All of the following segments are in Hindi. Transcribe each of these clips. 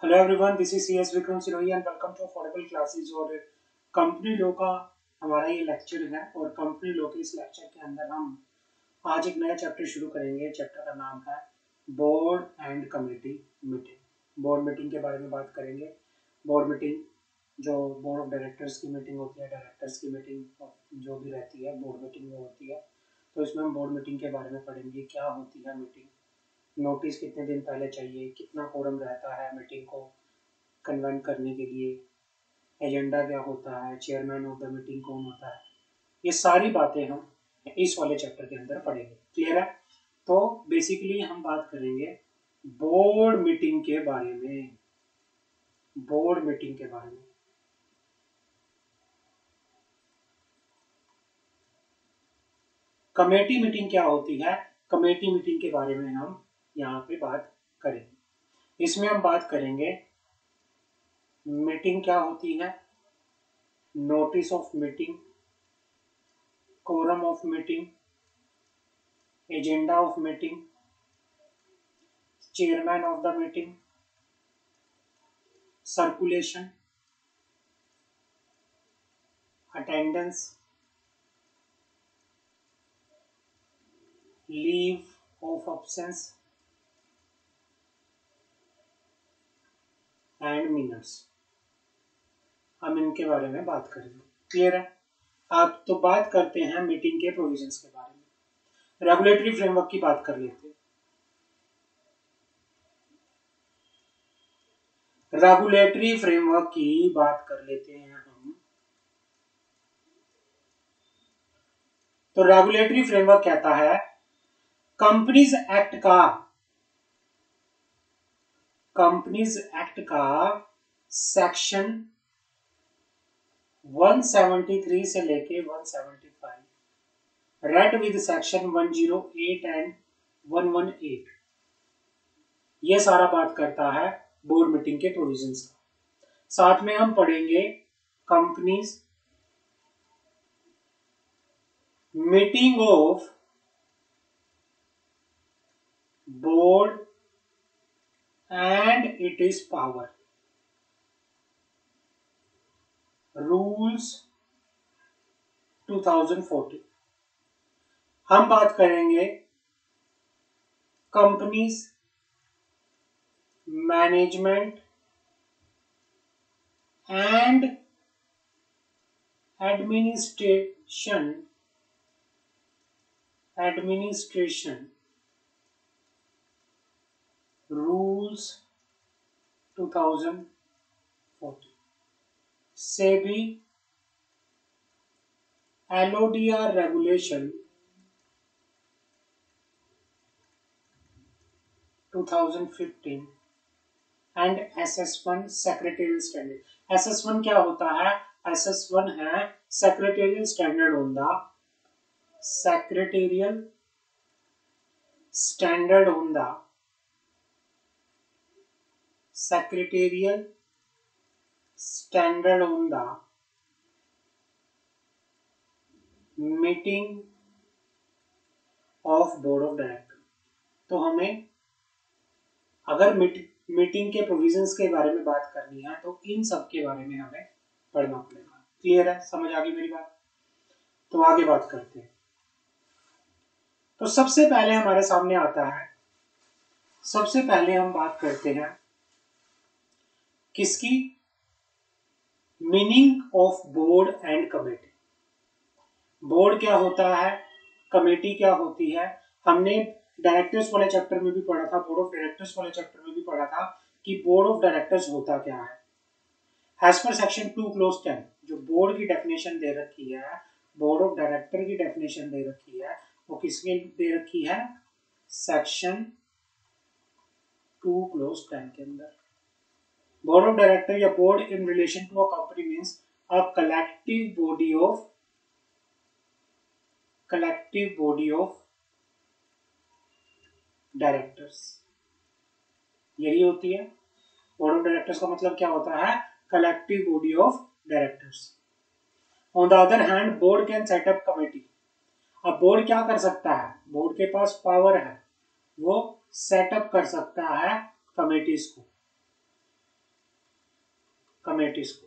Hello everyone, this is C S Vikram Sirohi and welcome to affordable classes. और कंपनी लॉ का हमारा ये लेक्चर है और कंपनी लॉ के इस लेक्चर के अंदर हम आज एक नया चैप्टर शुरू करेंगे। चैप्टर का नाम है board and committee meeting. Board meeting के बारे में बात करेंगे। बोर्ड मीटिंग जो बोर्ड ऑफ डायरेक्टर्स की मीटिंग होती है, डायरेक्टर्स की मीटिंग जो भी रहती है बोर्ड मीटिंग में होती है। तो इसमें हम बोर्ड मीटिंग के बारे में पढ़ेंगे, क्या होती है मीटिंग, नोटिस कितने दिन पहले चाहिए, कितना कोरम रहता है मीटिंग को कन्वेंट करने के लिए, एजेंडा क्या होता है, चेयरमैन ऑफ द मीटिंग कौन होता है। ये सारी बातें हम इस वाले चैप्टर के अंदर पढ़ेंगे। क्लियर है? तो बेसिकली हम बात करेंगे बोर्ड मीटिंग के बारे में। बोर्ड मीटिंग के बारे में कमेटी मीटिंग क्या होती है, कमेटी मीटिंग के बारे में हम यहाँ पे बात करेंगे। इसमें हम बात करेंगे मीटिंग क्या होती है, notice of meeting, quorum of meeting, agenda of meeting, chairman of the meeting, circulation, attendance, leave of absence and minutes. हम इनके बारे में बात करेंगे। क्लियर है? आप तो बात करते हैं मीटिंग के प्रोविजंस के बारे में। रेगुलेटरी फ्रेमवर्क की बात कर लेते हैं। रेगुलेटरी फ्रेमवर्क की बात कर लेते हैं हम। तो रेगुलेटरी फ्रेमवर्क कहता है कंपनीज एक्ट का, कंपनीज एक्ट का सेक्शन 173 से लेके 175 रेड विद सेक्शन 108 एंड 118, ये सारा बात करता है बोर्ड मीटिंग के प्रोविजंस का। साथ में हम पढ़ेंगे companies meeting of board and it is power, rules 2014। हम बात करेंगे companies management and administration rules 2014। SEBI LODR regulation 2015 and SS1 secretarial standard. SS1 क्या होता है? SS1 है secretarial standard on the secretarial standard on the secretarial standard on the meeting of board of director। तो हमें अगर मीटिंग के प्रोविजंस के बारे में बात करनी है तो इन सब के बारे में हमें पढ़ना पड़ेगा। क्लियर है? समझ आ गई मेरी बात? तो आगे बात करते हैं। तो सबसे पहले हमारे सामने आता है, सबसे पहले हम बात करते हैं किसकी, meaning of board and committee. Board क्या होता है, कमेटी क्या होती है। हमने डायरेक्टर्स वाले चैप्टर में भी पढ़ा था, बोर्ड ऑफ डायरेक्टर्स वाले चैप्टर में भी पढ़ा था कि बोर्ड ऑफ डायरेक्टर्स होता क्या है। एज पर सेक्शन 2 क्लोज 10 जो बोर्ड की डेफिनेशन दे रखी है, बोर्ड ऑफ डायरेक्टर की डेफिनेशन दे रखी है, वो किसके दे रखी है? सेक्शन 2 क्लोज 10 के अंदर। बोर्ड ऑफ डायरेक्टर या board in relation to a company means a collective body of directors, यही होती है। बोर्ड ऑफ डायरेक्टर्स का मतलब क्या होता है? Collective body of directors. On the other hand board can set up committee. अब बोर्ड क्या कर सकता है? बोर्ड के पास पावर है, वो सेटअप कर सकता है कमेटीज को। कमेटीज को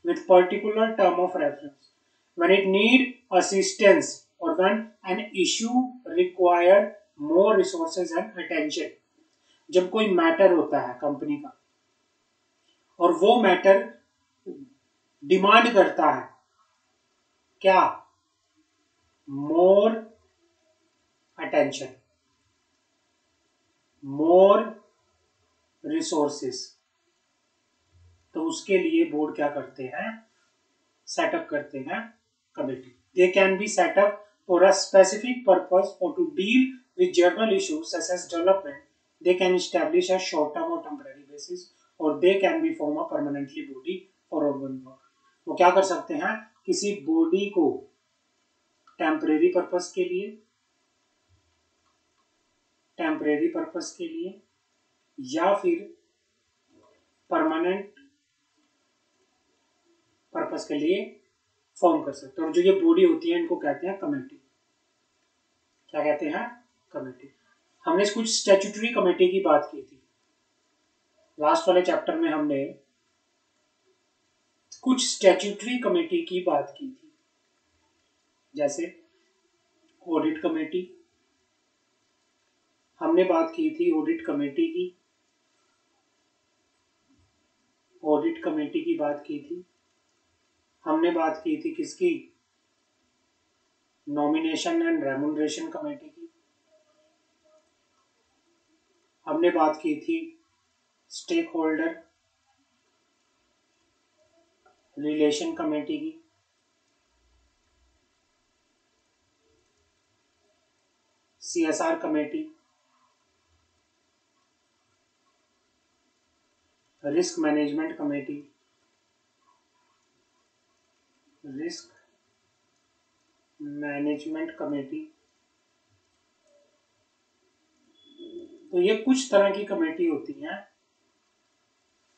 with particular term of reference when it need assistance और when an issue require more resources and attention. जब कोई मैटर होता है कंपनी का और वो मैटर डिमांड करता है क्या, मोर अटेंशन, मोर रिसोर्सेस, तो उसके लिए बोर्ड क्या करते हैं, सेटअप करते हैं committee. They can be set up for a specific purpose और to deal with general issues such as development. They can establish a short-term or temporary basis, or they can be form a permanently body for ongoing work. वो क्या कर सकते हैं, किसी बॉडी को टेम्परेरी पर्पस के लिए या फिर परमानेंट पर्पस के लिए फॉर्म कर सकते हैं। और जो ये बॉडी होती है इनको कहते हैं कमेटी। क्या कहते हैं, कमेटी। हमने कुछ स्टैट्यूटरी कमेटी की बात की थी लास्ट वाले चैप्टर में, हमने कुछ स्टैट्यूटरी कमेटी की बात की थी, जैसे ऑडिट कमेटी, हमने बात की थी ऑडिट कमेटी की, बात की थी। हमने बात की थी किसकी, नॉमिनेशन एंड रेम्यूनरेशन कमेटी की। हमने बात की थी स्टेक होल्डर रिलेशन कमेटी की। CSR committee, risk management committee, तो ये कुछ तरह की कमेटी होती हैं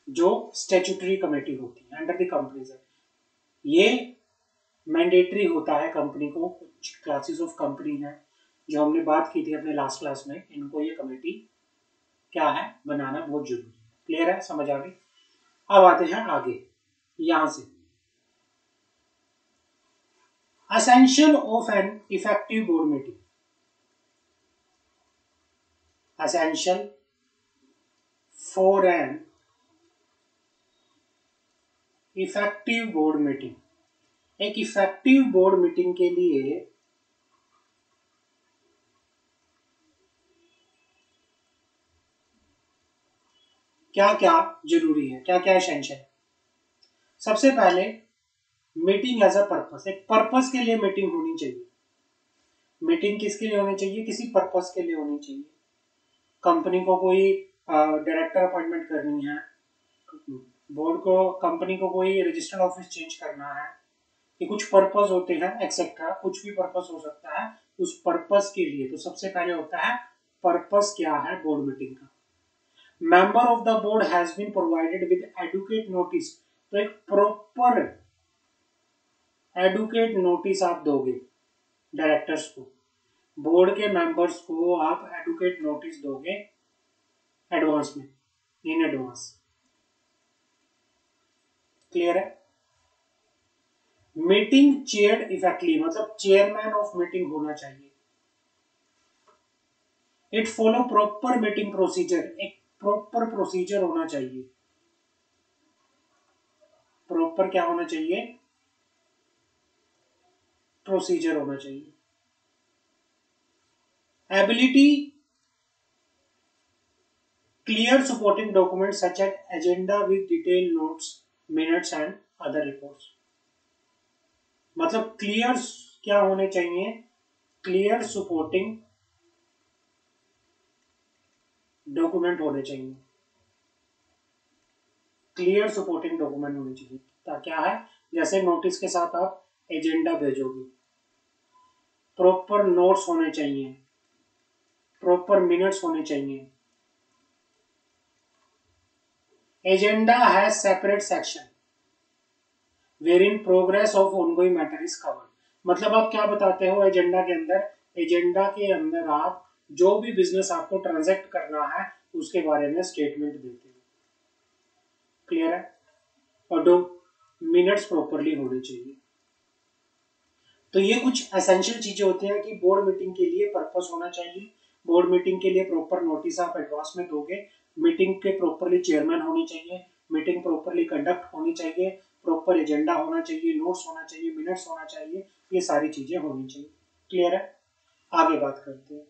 जो स्टैट्यूटरी कमेटी होती है अंडर द कंपनीज एक्ट। ये मैंडेटरी होता है कंपनी को। कुछ क्लासेस ऑफ कंपनी है जो हमने बात की थी अपने लास्ट क्लास में, इनको ये कमेटी क्या है, बनाना बहुत जरूरी है। क्लियर है, समझ आ गई। अब आते हैं आगे, यहां से essential of an effective board meeting। essential for an effective board meeting। एक इफेक्टिव बोर्ड मीटिंग के लिए क्या क्या जरूरी है, क्या क्या एसेंशियल है। सबसे पहले मीटिंग एज अ पर्पस, एक पर्पस के लिए मीटिंग होनी चाहिए। मीटिंग किसके लिए होनी चाहिए, किसी पर्पस के लिए होनी चाहिए। कंपनी को कोई डायरेक्टर अपॉइंटमेंट करनी है, बोर्ड को, कंपनी को कोई रजिस्टर्ड ऑफिस चेंज करना है, कि कुछ पर्पस होते हैं एक्सेट्रा, कुछ भी पर्पस हो सकता है उस पर्पस के लिए। तो सबसे पहले होता है पर्पस क्या है बोर्ड मीटिंग का। Member of the board has been provided with adequate notice, तो एक प्रॉपर एडुकेट नोटिस आप दोगे डायरेक्टर्स को, बोर्ड के मेंबर्स को आप एडुकेट नोटिस दोगे एडवांस में, इन एडवांस। क्लियर है। मीटिंग चेयर्ड इफेक्टली, मतलब चेयरमैन ऑफ मीटिंग होना चाहिए। It follow proper meeting procedure, एक प्रॉपर प्रोसीजर होना चाहिए। प्रॉपर क्या होना चाहिए, प्रोसीजर होना चाहिए। Ability clear supporting document such as agenda with detail notes, minutes and other reports. मतलब क्लियर क्या होने चाहिए, क्लियर सपोर्टिंग डॉक्यूमेंट होने चाहिए, क्लियर सपोर्टिंग डॉक्यूमेंट होने चाहिए। क्या है, जैसे नोटिस के साथ आप एजेंडा भेजोगे, प्रॉपर नोट्स होने चाहिए, प्रॉपर मिनट्स होने चाहिए। एजेंडा है separate section where in progress of ongoing matter is covered. मतलब आप क्या बताते हो एजेंडा के अंदर, एजेंडा के अंदर आप जो भी बिजनेस आपको ट्रांजैक्ट करना है उसके बारे में स्टेटमेंट देते हो। क्लियर है। और 2 मिनट्स प्रॉपरली होने चाहिए। तो ये कुछ एसेंशियल चीजें होती हैं कि बोर्ड मीटिंग के लिए पर्पस होना चाहिए, बोर्ड मीटिंग के लिए प्रॉपर नोटिस आप एडवांस में दोगे, मीटिंग के प्रॉपरली चेयरमैन होनी चाहिए, मीटिंग प्रॉपरली कंडक्ट होनी चाहिए, प्रॉपर एजेंडा होना चाहिए, नोट्स होना चाहिए, मिनट्स होना चाहिए, ये सारी चीजें होनी चाहिए। क्लियर है? आगे बात करते हैं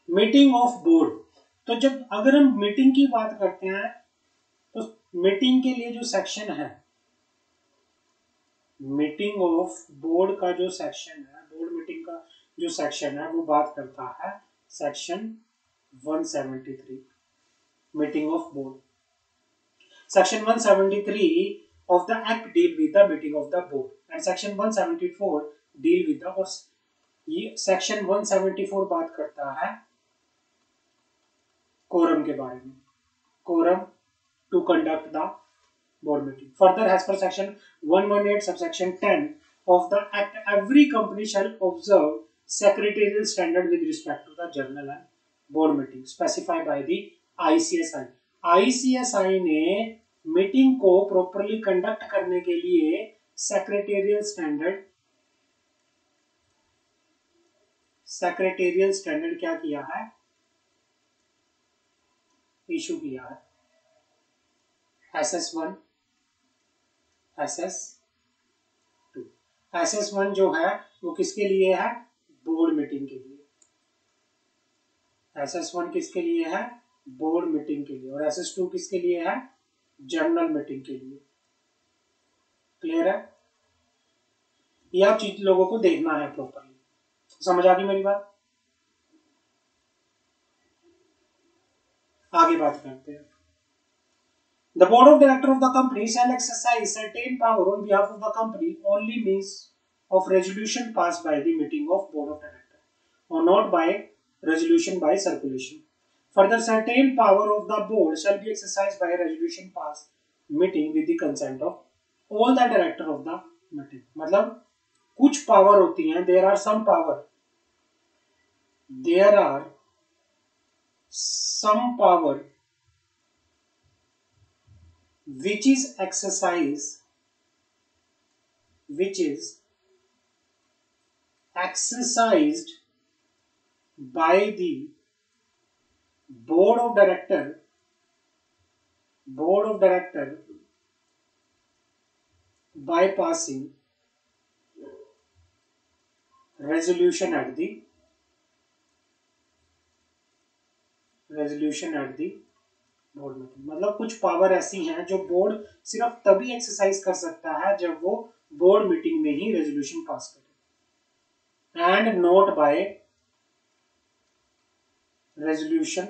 मीटिंग ऑफ बोर्ड। तो जब अगर हम मीटिंग की बात करते हैं तो मीटिंग के लिए जो सेक्शन है, मीटिंग ऑफ बोर्ड का जो सेक्शन है, बोर्ड मीटिंग का जो सेक्शन है वो बात करता है section 173 meeting of board. Section 173 of the act deal with the meeting of the board and section 174 deal with the, ये सेक्शन 174 बात करता है कोरम के बारे में, quorum to conduct the board meeting. Further, as per section 118 subsection 10 of the act, every company shall observe secretarial standard with respect to the journal and board meeting specified by the ICSI. ICSI ने मीटिंग को प्रॉपरली कंडक्ट करने के लिए सेक्रेटेरियल स्टैंडर्ड क्या किया है, इशू किया है। SS1, SS2। SS1 जो है वो किसके लिए है, बोर्ड मीटिंग के लिए। SS1 किसके लिए है, बोर्ड मीटिंग के लिए, और SS2 किसके लिए है, जनरल मीटिंग के लिए। क्लियर है? ये आप चीज लोगों को देखना है प्रॉपरली। समझ आ गई मेरी बात? आगे बात करते हैं। The board of directors of the company shall exercise certain power on behalf of the company only means of resolution passed by the meeting of board of directors, or not by resolution by circulation. Further, certain power of the board shall be exercised by a resolution passed meeting with the consent of all the director of the meeting. मतलब कुछ पावर होती हैं, there are some power which is exercised by the board of director by passing resolution at the board meeting. मतलब कुछ पावर ऐसी हैं जो बोर्ड सिर्फ तभी एक्सरसाइज कर सकता है जब वो बोर्ड मीटिंग में ही रेजोल्यूशन पास करे, and not by resolution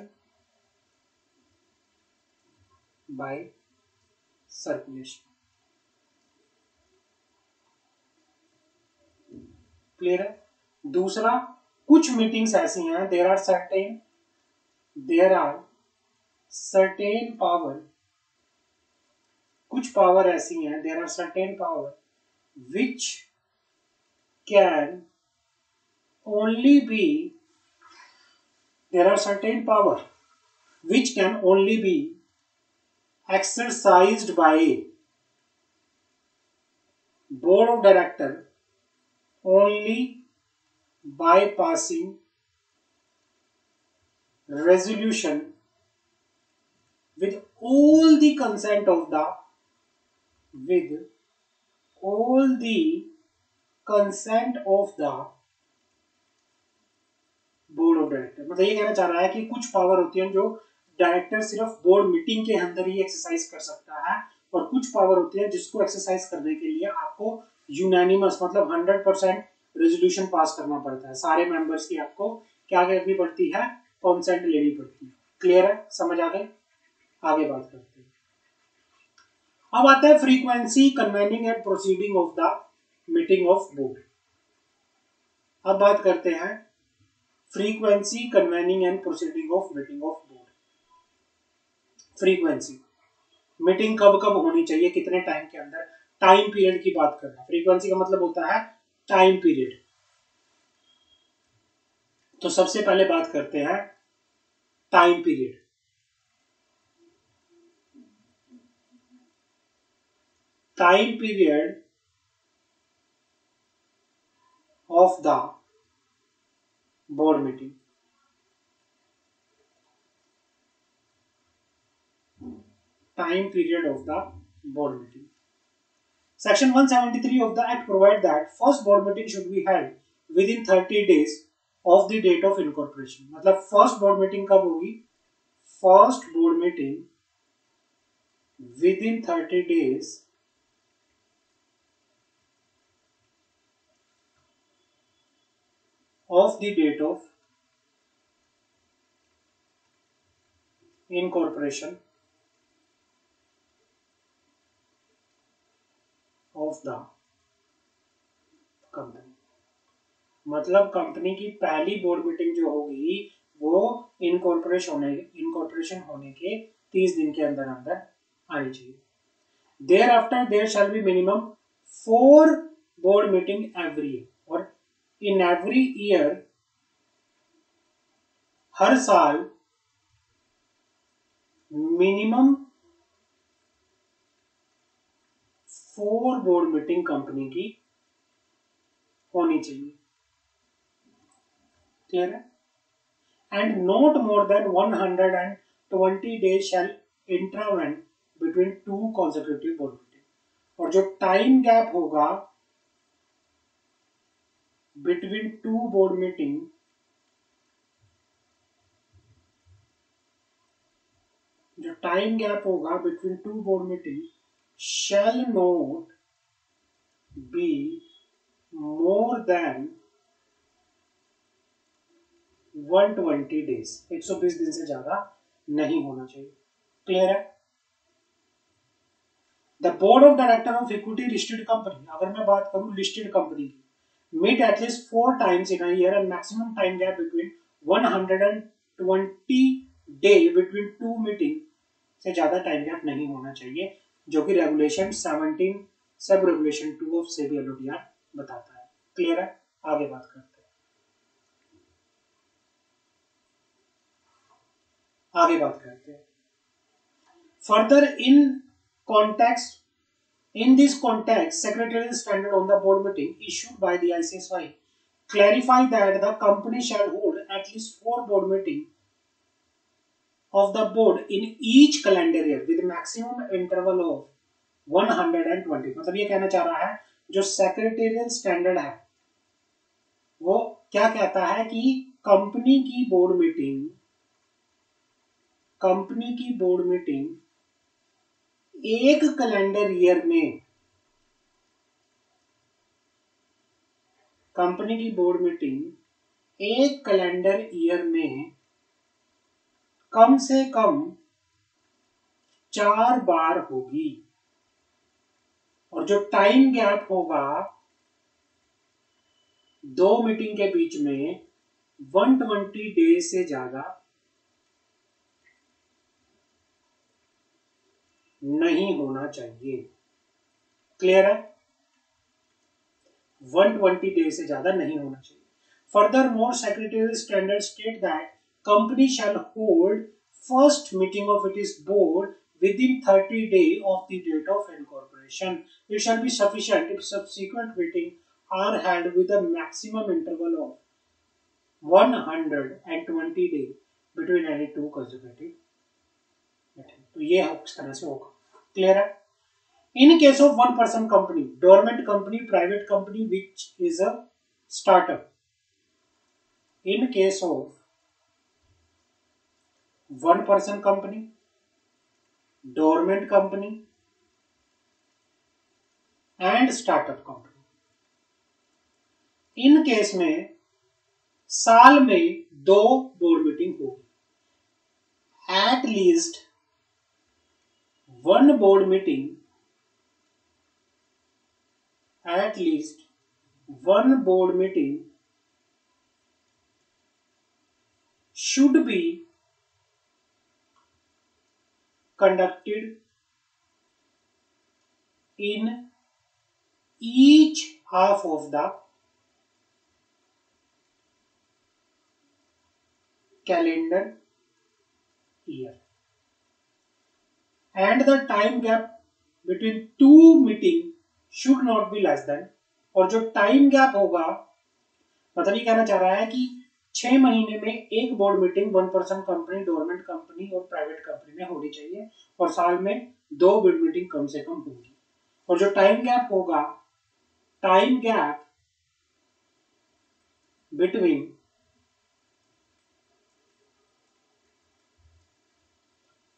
by circulation. Clear है? दूसरा, कुछ मीटिंग्स ऐसी हैं, देयर आर सर्टेन पावर, कुछ पावर ऐसी हैं, there are certain power which can only be exercised by board of director only by passing resolution with all the consent of the board of director. मतलब ये कहना चाह रहा है कि कुछ पावर होती है जो डायरेक्टर सिर्फ बोर्ड मीटिंग के अंदर ही एक्सरसाइज कर सकता है, और कुछ पावर होती है जिसको एक्सरसाइज करने के लिए आपको यूनानिमस मतलब 100% रेजोल्यूशन पास करना पड़ता है। सारे मेंबर्स की आपको क्या करनी पड़ती है, कॉन्सेंट लेनी पड़ती है। क्लियर है? समझ आ गए? आगे बात करते हैं। अब आता है frequency, convening and proceeding of the meeting of board. अब बात करते हैं frequency, convening and proceeding of meeting of board. Frequency, meeting कब कब होनी चाहिए, कितने टाइम के अंदर, टाइम पीरियड की बात करना। फ्रीक्वेंसी का मतलब होता है टाइम पीरियड। तो सबसे पहले बात करते हैं time period. time period of the board meeting. Time period of the board meeting. Section 173 of the Act provides that first board meeting should be held within 30 days of the date of incorporation. मतलब first board meeting कब होगी? First board meeting within 30 days of the date of incorporation of the company. मतलब कंपनी की पहली बोर्ड मीटिंग जो होगी वो इनकॉर्पोरेशन होने के 30 दिन के अंदर अंदर आनी चाहिए. Thereafter there shall be minimum 4 board meeting every year. और in every year हर साल मिनिमम 4 बोर्ड मीटिंग कंपनी की होनी चाहिए. क्लियर है? And not more than 120 days shall intervene between 2 consecutive board meeting. और जो टाइम गैप होगा between 2 board meeting between 2 board meetings shall not be more than 120 days. 120 दिन से ज्यादा नहीं होना चाहिए. क्लियर है? The board of director of equity listed company, अगर मैं बात करूं लिस्टेड कंपनी की, meet at least 4 times in a year and maximum time gap between 120 day between 2 meeting से ज्यादा टाइम गैप नहीं होना चाहिए, जो कि regulation 17 sub regulation 2 of SEBI LODR बताता है. क्लियर है? आगे बात करते हैं. Further in this context secretarial standard on the board meeting issued by the ICSI clarify that the company shall hold at least 4 board meetings of the board in each calendar year with maximum interval of 120. मतलब ये कहना चाह रहा है जो सेक्रेटेरियल स्टैंडर्ड है वो क्या कहता है कि कंपनी की बोर्ड मीटिंग एक कैलेंडर ईयर में कम से कम 4 बार होगी. और जो टाइम गैप होगा 2 मीटिंग के बीच में 120 डेज से ज्यादा नहीं होना चाहिए. क्लियर है? 120 डेज से ज्यादा नहीं होना चाहिए. Furthermore, secretarial standards state that company shall hold first meeting of its board within 30 days of the date of incorporation. It shall be sufficient if subsequent meetings are held with a maximum interval of 120 days between any 2 consecutive meetings. तो ये इस तरह से होगा. क्लियर है? In case of one person company, dormant company, private company which is a startup. In case of one person company, dormant company and startup company. In case में साल में 2 बोर्ड मीटिंग होगी. At least 1 board meeting should be conducted in each half of the calendar year, and the time gap between two meeting should not be less than, और जो टाइम गैप होगा, मतलब ये कहना चाह रहा है कि 6 महीने में एक board meeting 1% company, government company और प्राइवेट कंपनी में होनी चाहिए, और साल में 2 बोर्ड मीटिंग कम से कम होगी। और जो टाइम गैप होगा, time gap between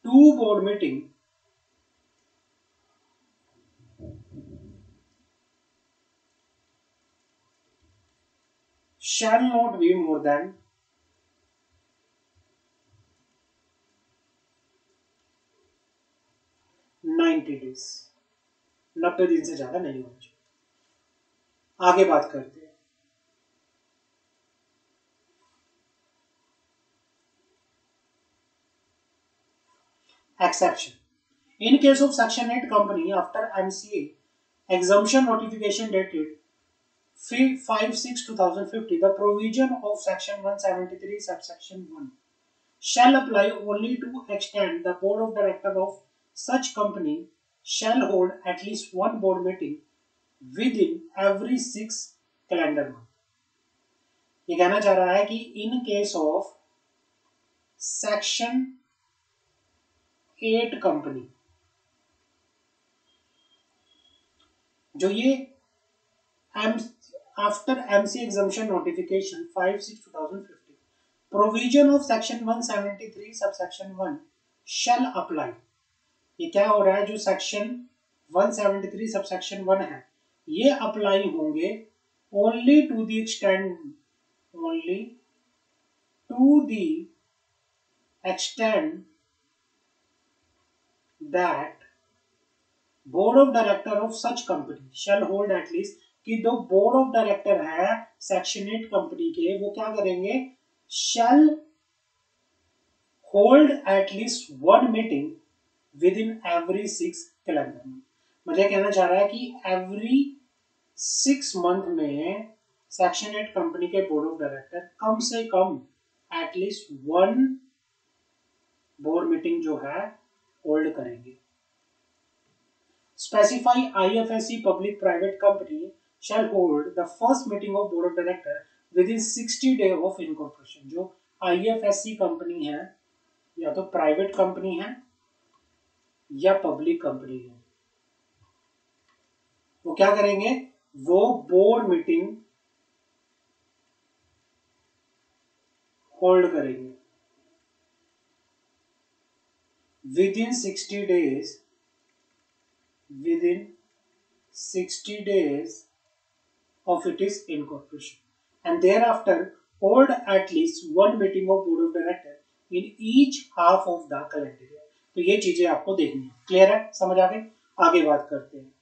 two board meeting shall not be more than 90 days, 90 दिन से ज्यादा नहीं होना चाहिए। आगे बात करते हैं। Exception. In case of Section 8 company, after MCA exemption notification dated 5/6/2050, the provision of Section 173 subsection 1 shall apply only to extend the board of directors of such company shall hold at least one board meeting within every 6 calendar month. ये कहना चाह रहा है कि in case of section 8 company, जो ये after MC exemption notification 5/6/2050, provision of section 173 subsection 1 shall apply, ये क्या हो रहा है, जो सेक्शन 173 सबसेक्शन 1 है ये अप्लाई होंगे only to the extent that board of director of such company shall hold at least, कि दो बोर्ड ऑफ डायरेक्टर है सेक्शन 8 कंपनी के, वो क्या करेंगे, shall hold at least one meeting within every 6 calendar month. मुझे कहना चाह रहा है कि एवरी 6 मंथ में सेक्शन 8 कंपनी के बोर्ड ऑफ डायरेक्टर कम से कम एटलीस्ट वन बोर्ड मीटिंग जो है होल्ड करेंगे। Specify IFSC public private company shall hold the first meeting of board of director within 60 days of incorporation। जो IFSC कंपनी है, या तो प्राइवेट कंपनी है या पब्लिक कंपनी है, वो क्या करेंगे, वो बोर्ड मीटिंग होल्ड करेंगे within 60 days of its incorporation, and thereafter hold at least one meeting of board of director in each half of the calendar year। तो ये चीजें आपको देखनी है। क्लियर है, समझ आ गई? आगे बात करते हैं।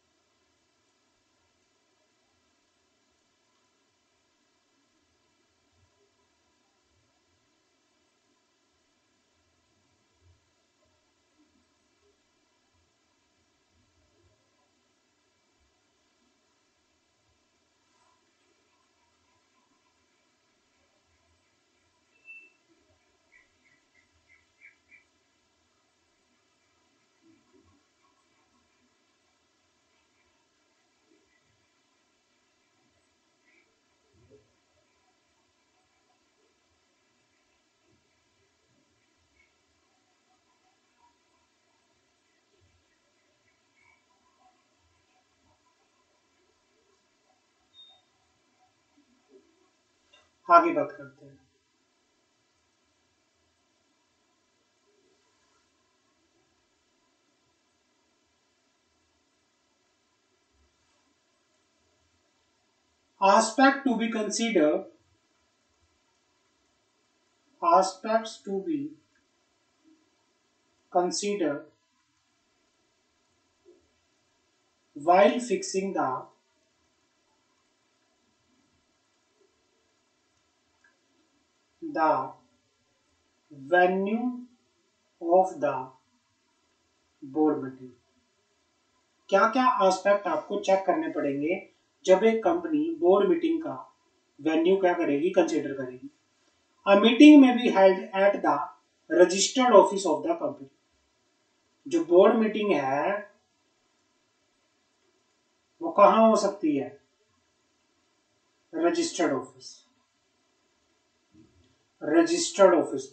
आगे बात करते हैं। Aspects to be considered while fixing the venue of the board meeting. क्या क्या एस्पेक्ट आपको चेक करने पड़ेंगे जब एक कंपनी बोर्ड मीटिंग का वेन्यू क्या करेगी, कंसीडर करेगी। अ मीटिंग में be held at the registered office of the company. जो बोर्ड मीटिंग है वो कहाँ हो सकती है? रजिस्टर्ड ऑफिस, रजिस्टर्ड ऑफिस,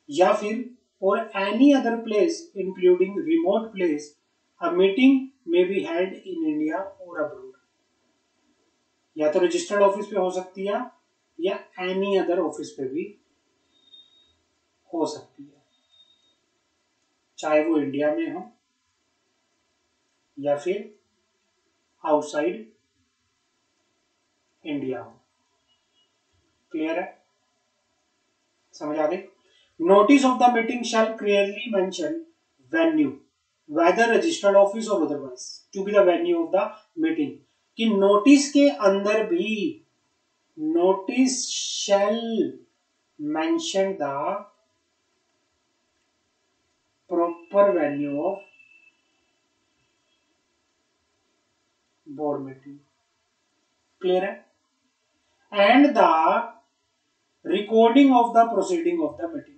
या फिर और any other place including remote place a meeting may be held in India और अब्रोड। या तो रजिस्टर्ड ऑफिस पे हो सकती है या एनी अदर ऑफिस पे भी हो सकती है, चाहे वो इंडिया में हो या फिर आउटसाइड इंडिया हो। क्लियर है? समझ आ गई? Notice of the meeting shall clearly mention venue whether registered office और otherwise to be the venue of the meeting. कि नोटिस के अंदर भी notice shall mention the proper venue of board meeting. Clear है? And the recording of the proceeding of the meeting.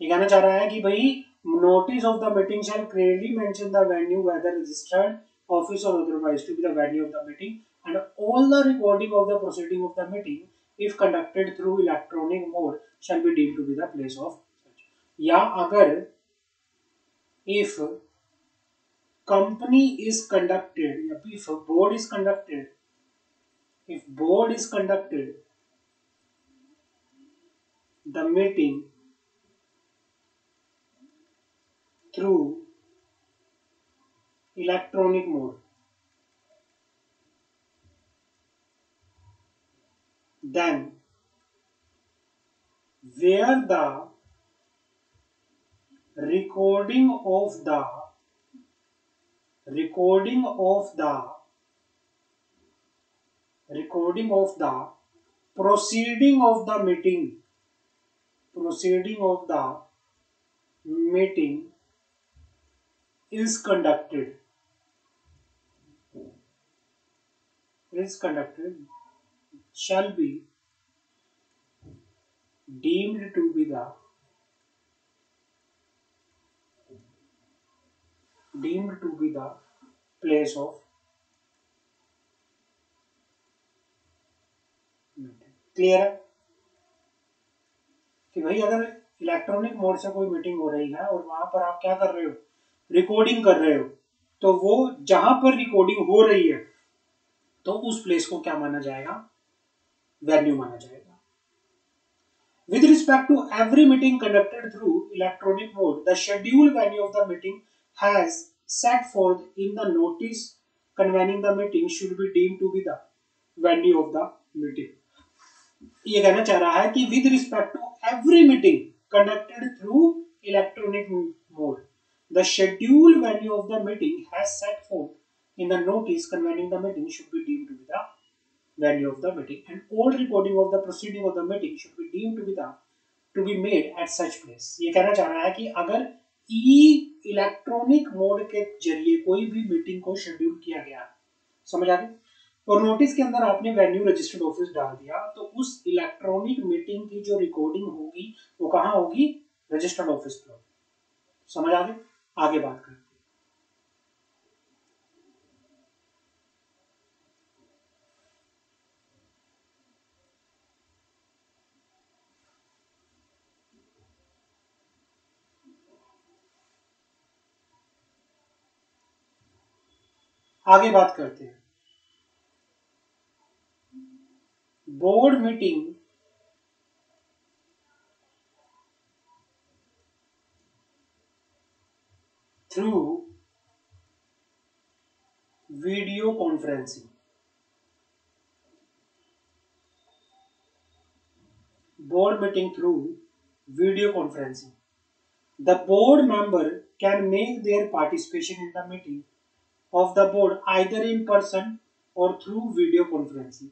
ये कहना चाह रहा है कि भाई notice of the meeting shall clearly mention the venue whether registered office और otherwise to be the venue of the meeting and all the recording of the proceeding of the meeting if conducted through electronic mode shall be deemed to be the place of such. या अगर if company is conducted, if board is conducted, if board is conducted the meeting through electronic mode, then where the recording of the recording of the recording of the proceeding of the meeting, proceeding of the meeting is conducted shall be deemed to be the place of meeting। Clear है कि भाई अगर इलेक्ट्रॉनिक मोड से कोई मीटिंग हो रही है और वहां पर आप क्या कर रहे हो? रिकॉर्डिंग कर रहे हो, तो वो जहां पर रिकॉर्डिंग हो रही है तो उस प्लेस को क्या माना जाएगा? वेन्यू माना जाएगा। With respect to every meeting conducted through electronic mode, the scheduled venue of the meeting has set forth in the notice convening the meeting should be deemed to be the venue of the meeting। ये कहना चाह रहा है कि with respect to every meeting conducted through electronic mode, the scheduled venue of the meeting has set forth in the notice convening the meeting should be deemed to be the venue of the meeting and all recording of the proceeding of the meeting should be deemed to be made at such place। ये कहना चाह रहा है कि अगर इलेक्ट्रॉनिक मोड के जरिए कोई भी मीटिंग को शेड्यूल किया गया, समझ आ गई, और नोटिस के अंदर आपने वेन्यू रजिस्टर्ड ऑफिस डाल दिया, तो उस इलेक्ट्रॉनिक मीटिंग की जो रिकॉर्डिंग होगी वो कहाँ होगी? रजिस्टर्ड ऑफिस पर। समझ आ गई? आगे बात करते हैं। आगे बात करते हैं। Board meeting through video conferencing. Board meeting through video conferencing. The board member can make their participation in the meeting of the board either in person or through video conferencing।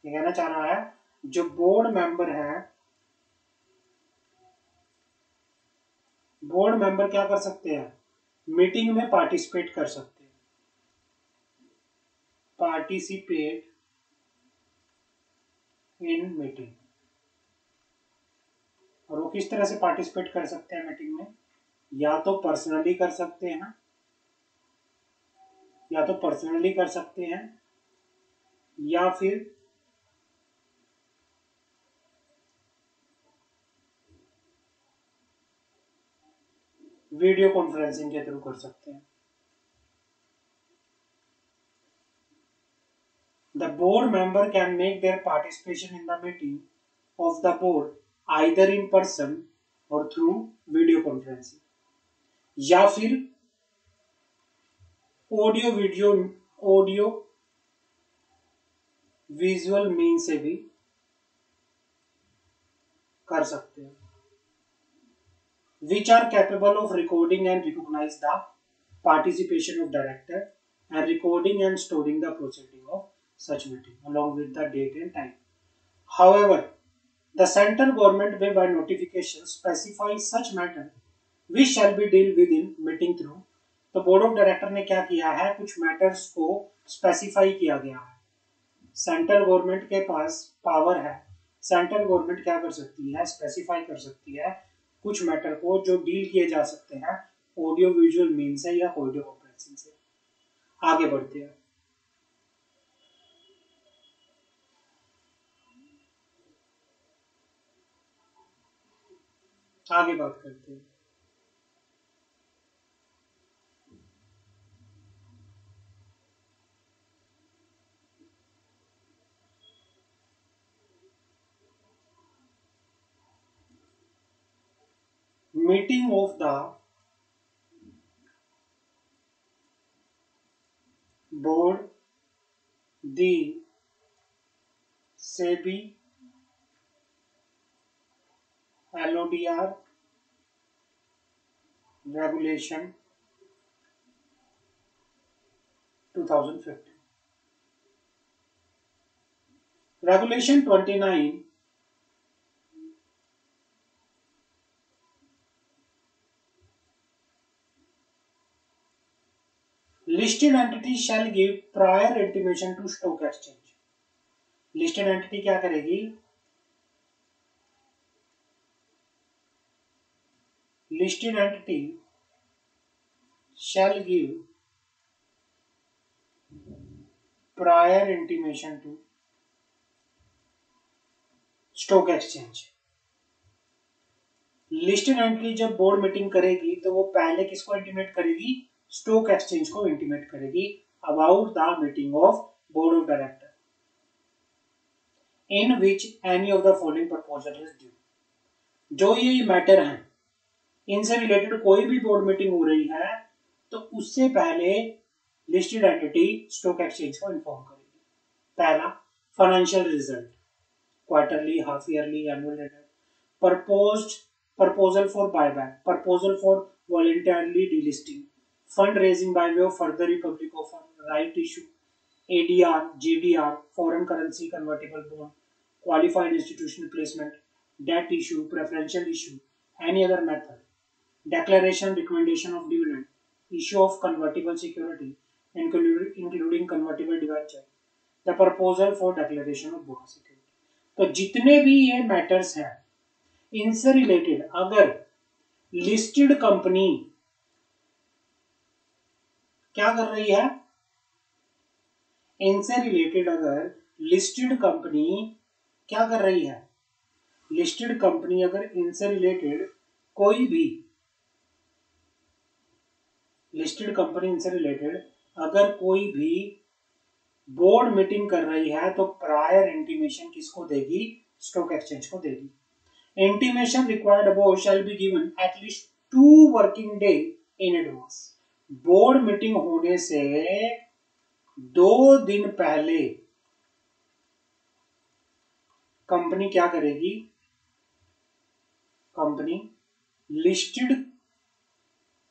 ये कहना चाह रहा है जो बोर्ड मेंबर है, बोर्ड मेंबर क्या कर सकते हैं? मीटिंग में पार्टिसिपेट कर सकते हैं। Participate in meeting. और वो किस तरह से पार्टिसिपेट कर सकते हैं मीटिंग में? या तो पर्सनली कर सकते हैं या तो पर्सनली कर सकते हैं या फिर वीडियो कॉन्फ्रेंसिंग के थ्रू कर सकते हैं। The board member can make their participation in the meeting of the board either in person or through video conferencing, या फिर ऑडियो विजुअल मीन से भी कर सकते हैं, which are capable of recording and recognize the participation of director and recording and storing the proceeding of such meeting along with the date and time. However, the central government may by notification specify such matter which shall be dealt with in meeting through. तो बोर्ड ऑफ डायरेक्टर ने क्या किया है, कुछ मैटर्स को स्पेसिफाई किया गया है। सेंट्रल गवर्नमेंट के पास पावर है, सेंट्रल गवर्नमेंट क्या कर सकती है, स्पेसिफाई कर सकती है कुछ मैटर को जो डील किए जा सकते हैं ऑडियो विजुअल मीन से या वीडियो कॉन्फ्रेंसिंग से। आगे बढ़ते हैं, आगे बात करते हैं। Meeting of the board, the SEBI, LODR regulation 2015, regulation 29 listed entity shall give prior intimation to stock exchange. listed entity क्या करेगी, listed entity shall give prior intimation to stock exchange. Listed entity जब बोर्ड मीटिंग करेगी तो वो पहले किसको इंटीमेट करेगी, स्टॉक एक्सचेंज को इंटीमेट करेगी about the meeting of board of director in which any of the following proposal is due. जो ये मैटर है इनसे रिलेटेड कोई भी बोर्ड मीटिंग हो रही है तो उससे पहले लिस्टेड एंटिटी स्टॉक एक्सचेंज को इन्फॉर्म करेगी। पहला, financial result, quarterly, half yearly, annual result, proposal for buyback, proposal for voluntarily delisting, fundraising by way of further public offer, right issue, ADR, GDR, foreign currency convertible bond, qualified institutional placement, debt issue, preferential issue, any other method, declaration, recommendation of dividend, issue of convertible security, including convertible debenture, the proposal for declaration of bonus security। तो जितने भी ये मैटर्स हैं इनसे रिलेटेड अगर लिस्टेड कंपनी क्या कर रही है, इनसे रिलेटेड अगर लिस्टेड कंपनी क्या कर रही है, लिस्टेड कंपनी अगर इनसे रिलेटेड कोई भी लिस्टेड कंपनी इनसे रिलेटेड अगर कोई भी बोर्ड मीटिंग कर रही है तो प्रायर इंटीमेशन किसको देगी, स्टॉक एक्सचेंज को देगी। Intimation required above shall be given at least 2 working day in advance. Board meeting होने से 2 दिन पहले कंपनी क्या करेगी, कंपनी लिस्टेड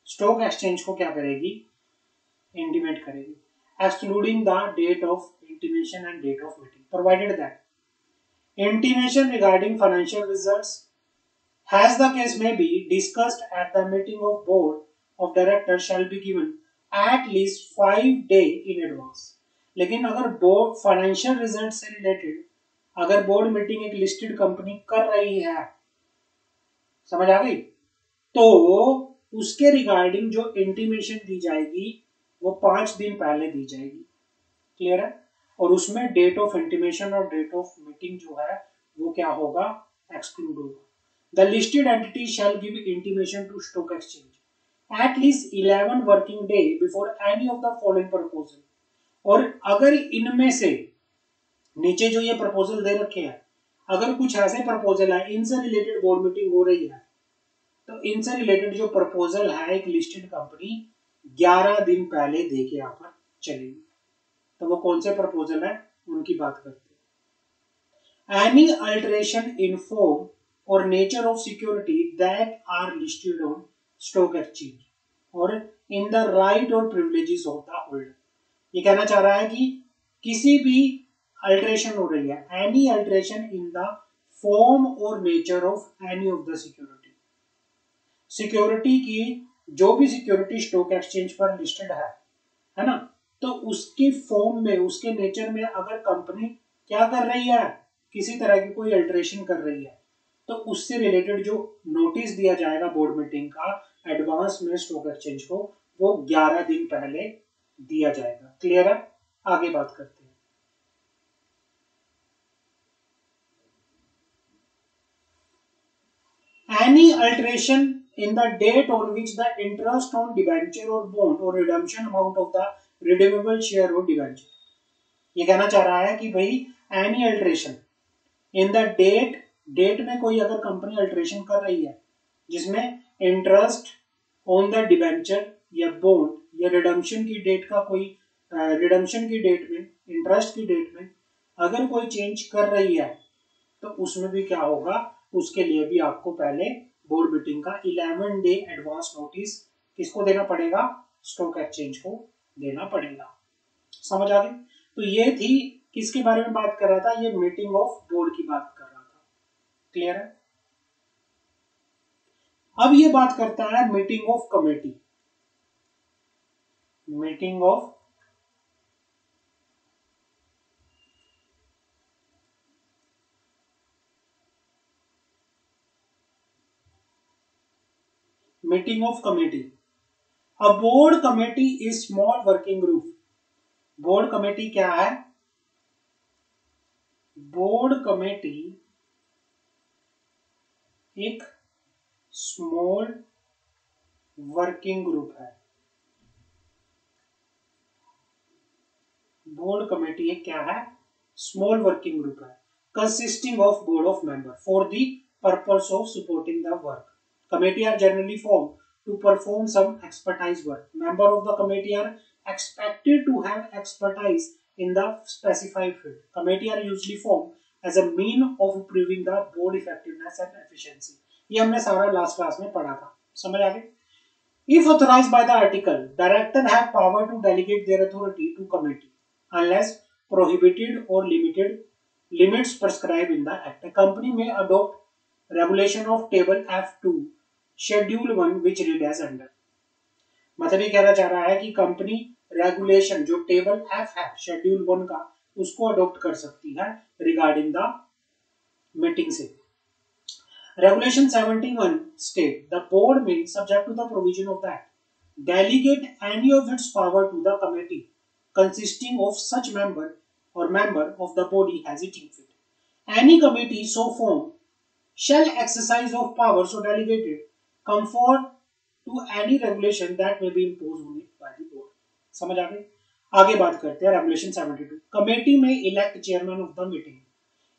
स्टॉक एक्सचेंज को क्या करेगी, इंटीमेट करेगी, excluding the date of intimation and date of meeting, provided that intimation regarding financial results as the case may be discussed at the meeting of board of directors shall be given at least 5 days in advance। लेकिन अगर बोर्ड फाइनेंशियल रिजल्ट से रिलेटेड अगर बोर्ड मीटिंग एक लिस्टेड कंपनी कर रही है, समझ आ गई, तो उसके रिगार्डिंग जो इंटीमेशन दी जाएगी वो 5 दिन पहले दी जाएगी। क्लियर है? और उसमें डेट ऑफ इंटीमेशन और डेट ऑफ मीटिंग जो है वो क्या होगा, एक्सक्लूड होगा। The listed entity shall give intimation to stock exchange at least 11 working day before any of the following proposal. और अगर इनमें से नीचे जो ये प्रपोजल दे रखे हैं, अगर कुछ ऐसे प्रपोजल है इनसे रिलेटेड बोर्ड मीटिंग हो रही है, तो इनसे रिलेटेड जो प्रपोजल है एक लिस्टेड कंपनी 11 दिन पहले दे के यहाँ पर चलेगी। तो वो कौन से प्रपोजल है उनकी बात करते हैं। एनी अल्टरेशन इन फॉर्म और nature of security that are listed on stock exchange और इन द राइट और प्रिविलेजेस ऑफ द होल्डर। ये कहना चाह रहा है कि किसी भी अल्टरेशन हो रही है, any alteration in the form और nature of any of the security, security की जो भी सिक्योरिटी स्टॉक एक्सचेंज पर लिस्टेड है ना, तो उसके फॉर्म में उसके नेचर में अगर कंपनी क्या कर रही है, किसी तरह की कोई अल्टरेशन कर रही है, तो उससे रिलेटेड जो नोटिस दिया जाएगा बोर्ड मीटिंग का एडवांस में स्टॉक एक्सचेंज को, वो 11 दिन पहले दिया जाएगा। क्लियर है? आगे बात करते हैं। Any alteration in the date on which the interest on debenture or bond or redemption amount of the redeemable share or debenture, ये कहना चाह रहा है कि भाई any alteration in the date में कोई अगर कंपनी अल्टरेशन कर रही है जिसमें इंटरेस्ट ऑन द डिबेंचर या बॉन्ड या रिडम्पशन की डेट का कोई रिडम्पशन की डेट में, इंटरेस्ट की डेट में अगर कोई चेंज कर रही है, तो उसमें भी क्या होगा, उसके लिए भी आपको पहले बोर्ड मीटिंग का 11 डे एडवांस नोटिस किसको देना पड़ेगा, स्टॉक एक्सचेंज को देना पड़ेगा। समझ आ गई? तो ये थी किसके बारे में बात कर रहा था, ये मीटिंग ऑफ बोर्ड की बात कर रहा था। क्लियर है? अब ये बात करता है meeting of committee. Meeting of committee. A board committee is small working group. Board committee क्या है? बोर्ड कमेटी एक स्मॉल वर्किंग ग्रुप है। बोर्ड कमेटी एक क्या है? स्मॉल वर्किंग ग्रुप है, consisting of board of member for the purpose of supporting the work. Committee are generally formed to perform some expertise work. Members of the committee are expected to have expertise in the specified field. Committee are usually formed as a mean of improving the board effectiveness and efficiency. ये हमने सारा लास्ट क्लास में पढ़ा था। समझ आ गई? If authorized by the article, director have power to delegate their authority to committee unless prohibited or limited limits prescribed in the act. A company may adopt regulation of table F2 schedule 1 which read as under. मतलब ये कहना चाह रहा है कि कंपनी रेगुलेशन जो टेबल एफ है शेड्यूल 1 का, उसको अडॉप्ट कर सकती है रिगार्डिंग द मीटिंग से। रेगुलेशन 71 स्टेट द बोर्ड में subject to the provision of that delegate any of its power to the committee consisting of such member or member of the body as it deems fit. Any committee so formed shall exercise of power so delegated conform to any regulation that may be imposed on it by the board. समझ आ गई? आगे बात करते हैं रेगुलेशन 72। कमेटी में elect chairman of the meeting.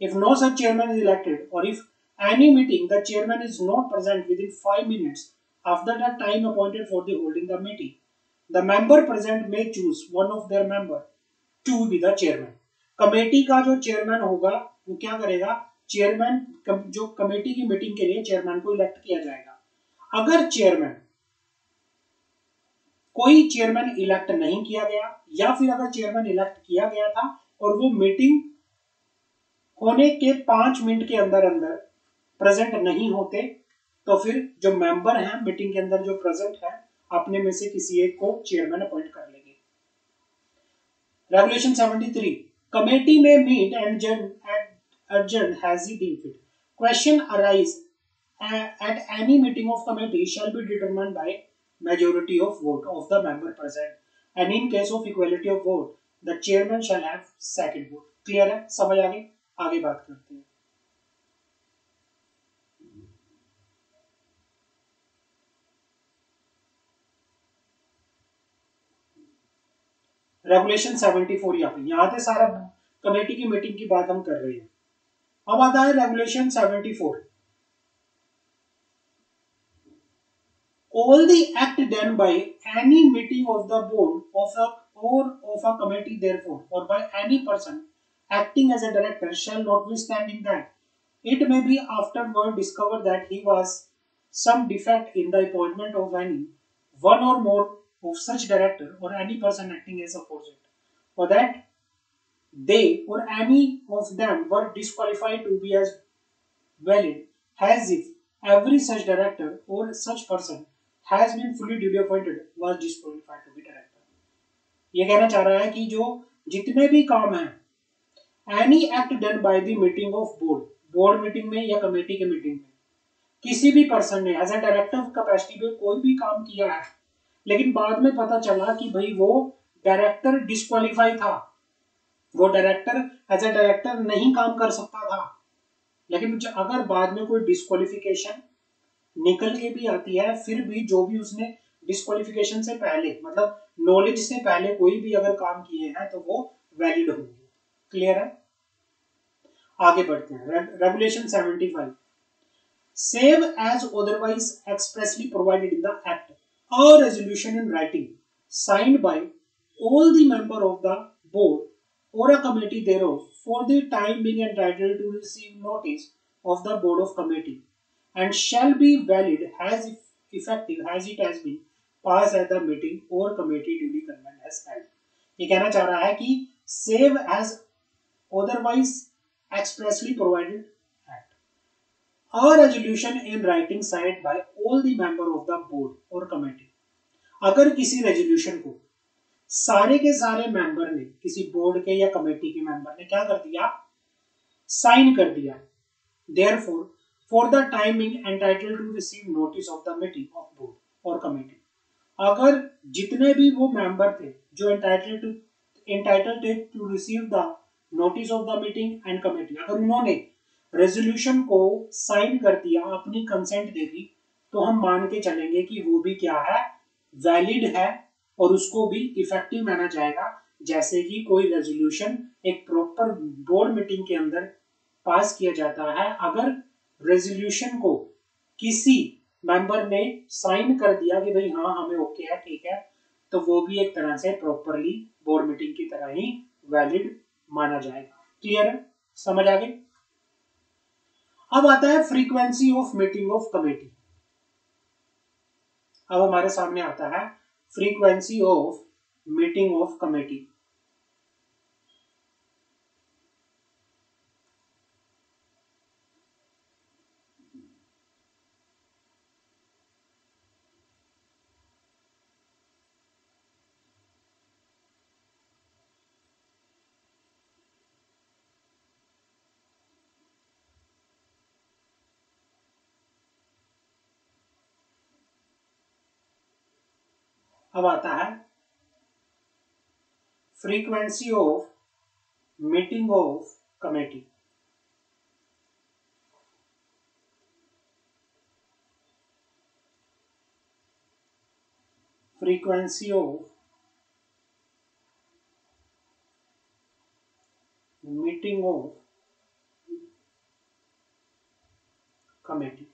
If no such chairman is elected और if any meeting the chairman is not present within 5 minutes after the time appointed for the holding the meeting, the member present may choose one of their member to be the chairman. Committee का जो चेयरमैन होगा वो क्या करेगा, चेयरमैन जो कमेटी की मीटिंग के लिए चेयरमैन को इलेक्ट किया जाएगा। अगर चेयरमैन कोई चेयरमैन इलेक्ट नहीं किया गया या फिर अगर चेयरमैन इलेक्ट किया गया था और वो मीटिंग होने के 5 मिनट के अंदर अंदर प्रेजेंट नहीं होते, तो फिर जो मेंबर हैं मीटिंग के अंदर जो प्रेजेंट है अपने में से किसी एक को चेयरमैन अपॉइंट कर लेंगे। रेगुलेशन 73 कमेटी में meet and adjourn as he deemed fit. Question arise at any meeting of committee shall be determined by majority of vote of the member present. And in case of equality of vote the chairman shall have second vote. Clear है, समझ आगे बात करते हैं। रेगुलेशन 74 यहाँ पे सारा कमेटी की मीटिंग की बात हम कर रहे हैं। अब आता है regulation 74। All the act done by any meeting of the board of a committee therefore or by any person acting as a director shall notwithstanding that it may be afterward discovered that he was some defect in the appointment of any one or more of such director or any person acting as opposite, or that they or any of them were disqualified to be as valid as if every such director or such person has been fully duly appointed was disqualified to be director। ये कहना चाह रहा है कि जो जितने भी काम हैं any act done by the meeting of board meeting में या कमेटी के मीटिंग में किसी भी पर्सन ने एज ए डायरेक्टर कैपेसिटी पे कोई भी काम किया है, लेकिन बाद में पता चला कि भाई वो डायरेक्टर डिस्क्वालीफाई था, वो डायरेक्टर एज ए डायरेक्टर नहीं काम कर सकता था, लेकिन अगर बाद में कोई डिस्क्वालिफिकेशन निकल के भी आती है, फिर भी जो भी उसने डिस्क्वालिफिकेशन से पहले मतलब नॉलेज से पहले कोई भी अगर काम किए हैं तो वो वैलिड होंगे। क्लियर है, आगे बढ़ते हैं। Regulation 75 save as otherwise expressly provided in the act a resolution in writing signed by all the member of the board or a committee thereof for the time being entitled to receive notice of the board of committee and shall be valid as effective as it has been passed at the meeting or committee duly convened as held। ये कहना चाह रहा है कि save as otherwise expressly provided act a resolution in writing signed by all the member of the board or committee। अगर किसी रेजोल्यूशन को सारे के सारे मेंबर ने, किसी बोर्ड के या कमेटी के मेंबर ने क्या कर दिया, साइन कर दिया, therefore for the timing entitled to receive notice of the meeting of board और कमेटी। अगर जितने भी वो मेंबर थे जो entitled to receive the notice of the meeting and committee, अगर उन्होंने रेजोल्यूशन को साइन कर दिया, अपनी कंसेंट दे दी, तो हम मान के चलेंगे कि वो भी क्या है, वैलिड है और उसको भी इफेक्टिव माना जाएगा। जैसे कि कोई रेजोल्यूशन एक प्रॉपर बोर्ड मीटिंग के अंदर पास किया जाता है, अगर रेजोल्यूशन को किसी मेंबर ने साइन कर दिया कि भाई हाँ हमें ओके है, ठीक है, तो वो भी एक तरह से प्रॉपरली बोर्ड मीटिंग की तरह ही वैलिड माना जाएगा। क्लियर है, समझ आ गई। अब आता है frequency of meeting of committee. अब हमारे सामने आता है frequency of meeting of committee। अब आता है frequency of meeting of committee. Frequency of meeting of committee.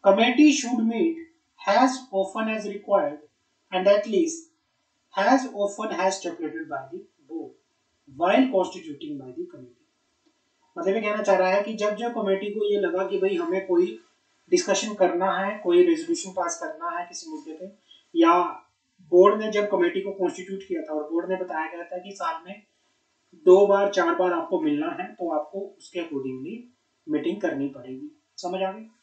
Committee should meet as often as required and at least as often as stipulated by the board while constituting by the committee। मतलब ये कहना चाह रहा है कि जब जब कमेटी को ये लगा कि भाई हमें कोई डिस्कशन करना है, कोई रेजोल्यूशन पास करना है किसी मुद्दे पे, या बोर्ड ने जब कमेटी को कॉन्स्टिट्यूट किया था और बोर्ड ने बताया गया था कि साल में 2 बार 4 बार आपको मिलना है, तो आपको उसके अकॉर्डिंगली मीटिंग करनी पड़ेगी। समझ आ गई।